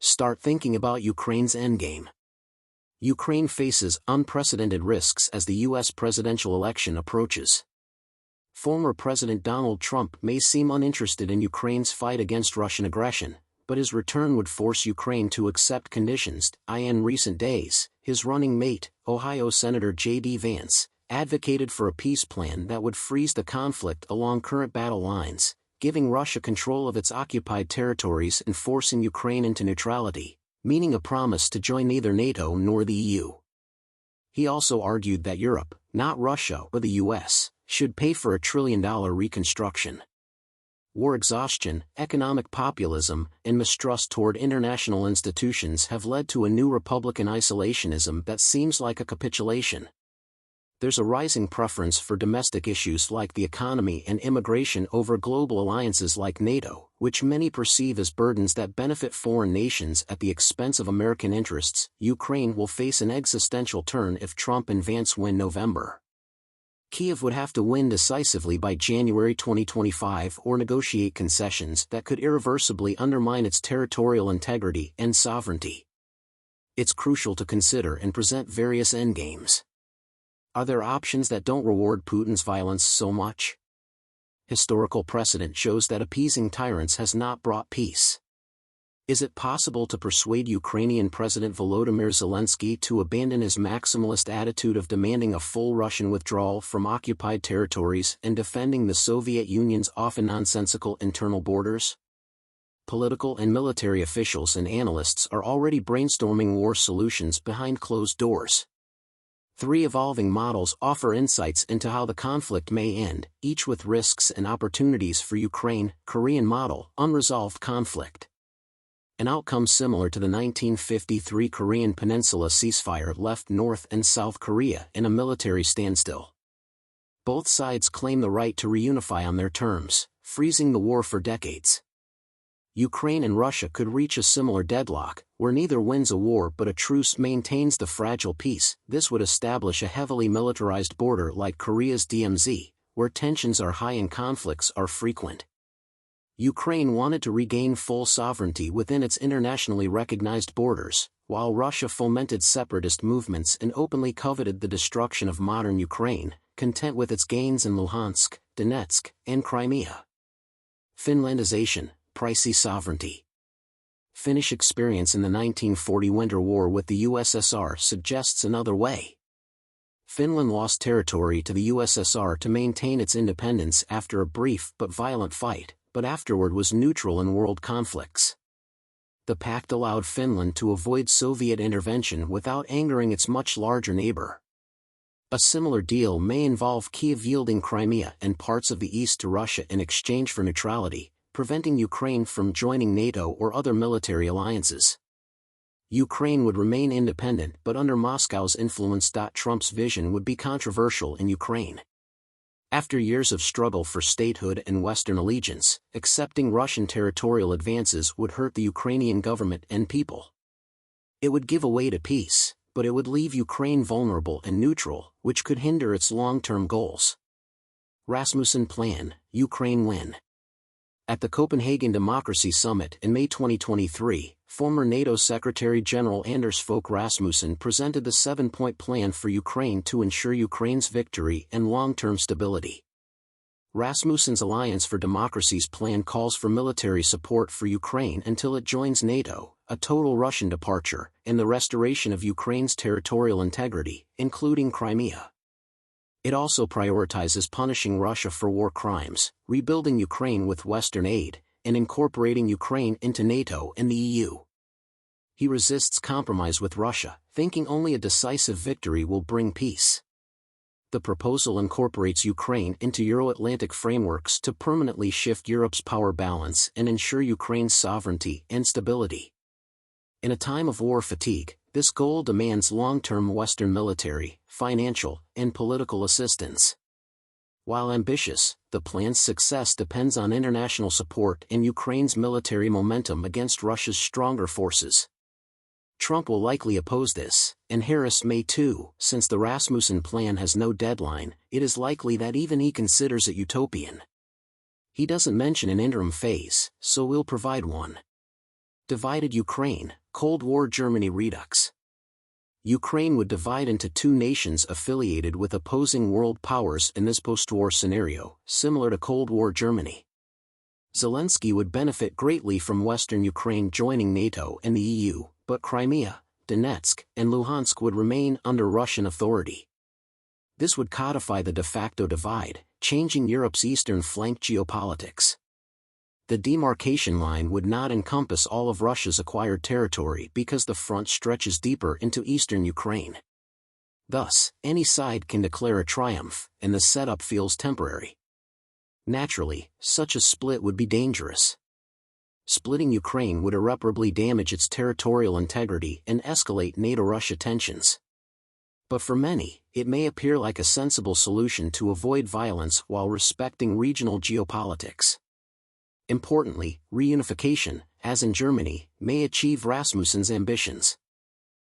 Start thinking about Ukraine's endgame. Ukraine faces unprecedented risks as the U.S. presidential election approaches. Former President Donald Trump may seem uninterested in Ukraine's fight against Russian aggression, but his return would force Ukraine to accept conditions. In recent days, his running mate, Ohio Senator J.D. Vance, advocated for a peace plan that would freeze the conflict along current battle lines, giving Russia control of its occupied territories and forcing Ukraine into neutrality, meaning a promise to join neither NATO nor the EU. He also argued that Europe, not Russia or the US, should pay for a $1 trillion reconstruction. War exhaustion, economic populism, and mistrust toward international institutions have led to a new Republican isolationism that seems like a capitulation. There's a rising preference for domestic issues like the economy and immigration over global alliances like NATO, which many perceive as burdens that benefit foreign nations at the expense of American interests. Ukraine will face an existential turn if Trump and Vance win November. Kyiv would have to win decisively by January 2025 or negotiate concessions that could irreversibly undermine its territorial integrity and sovereignty. It's crucial to consider and present various endgames. Are there options that don't reward Putin's violence so much? Historical precedent shows that appeasing tyrants has not brought peace. Is it possible to persuade Ukrainian President Volodymyr Zelensky to abandon his maximalist attitude of demanding a full Russian withdrawal from occupied territories and defending the Soviet Union's often nonsensical internal borders? Political and military officials and analysts are already brainstorming war solutions behind closed doors. 3 evolving models offer insights into how the conflict may end, each with risks and opportunities for Ukraine. Korean model, unresolved conflict. An outcome similar to the 1953 Korean Peninsula ceasefire left North and South Korea in a military standstill. Both sides claim the right to reunify on their terms, freezing the war for decades. Ukraine and Russia could reach a similar deadlock, where neither wins a war but a truce maintains the fragile peace. This would establish a heavily militarized border like Korea's DMZ, where tensions are high and conflicts are frequent. Ukraine wanted to regain full sovereignty within its internationally recognized borders, while Russia fomented separatist movements and openly coveted the destruction of modern Ukraine, content with its gains in Luhansk, Donetsk, and Crimea. Finlandization, pricey sovereignty. Finnish experience in the 1940 Winter War with the USSR suggests another way. Finland lost territory to the USSR to maintain its independence after a brief but violent fight, but afterward was neutral in world conflicts. The pact allowed Finland to avoid Soviet intervention without angering its much larger neighbor. A similar deal may involve Kyiv yielding Crimea and parts of the east to Russia in exchange for neutrality, preventing Ukraine from joining NATO or other military alliances. Ukraine would remain independent but under Moscow's influence. Trump's vision would be controversial in Ukraine. After years of struggle for statehood and Western allegiance, accepting Russian territorial advances would hurt the Ukrainian government and people. It would give away to peace, but it would leave Ukraine vulnerable and neutral, which could hinder its long-term goals. Rasmussen Plan, Ukraine win. At the Copenhagen Democracy Summit in May 2023, former NATO Secretary-General Anders Fogh Rasmussen presented the 7-point plan for Ukraine to ensure Ukraine's victory and long-term stability. Rasmussen's Alliance for Democracy's plan calls for military support for Ukraine until it joins NATO, a total Russian departure, and the restoration of Ukraine's territorial integrity, including Crimea. It also prioritizes punishing Russia for war crimes, rebuilding Ukraine with Western aid, and incorporating Ukraine into NATO and the EU. He resists compromise with Russia, thinking only a decisive victory will bring peace. The proposal incorporates Ukraine into Euro-Atlantic frameworks to permanently shift Europe's power balance and ensure Ukraine's sovereignty and stability. In a time of war fatigue, this goal demands long-term Western military, financial, and political assistance. While ambitious, the plan's success depends on international support and Ukraine's military momentum against Russia's stronger forces. Trump will likely oppose this, and Harris may too. Since the Rasmussen plan has no deadline, it is likely that even he considers it utopian. He doesn't mention an interim phase, so we'll provide one. Divided Ukraine, Cold War Germany redux. Ukraine would divide into two nations affiliated with opposing world powers in this post-war scenario, similar to Cold War Germany. Zelensky would benefit greatly from Western Ukraine joining NATO and the EU, but Crimea, Donetsk, and Luhansk would remain under Russian authority. This would codify the de facto divide, changing Europe's eastern flank geopolitics. The demarcation line would not encompass all of Russia's acquired territory because the front stretches deeper into eastern Ukraine. Thus, any side can declare a triumph, and the setup feels temporary. Naturally, such a split would be dangerous. Splitting Ukraine would irreparably damage its territorial integrity and escalate NATO-Russia tensions. But for many, it may appear like a sensible solution to avoid violence while respecting regional geopolitics. Importantly, reunification, as in Germany, may achieve Rasmussen's ambitions.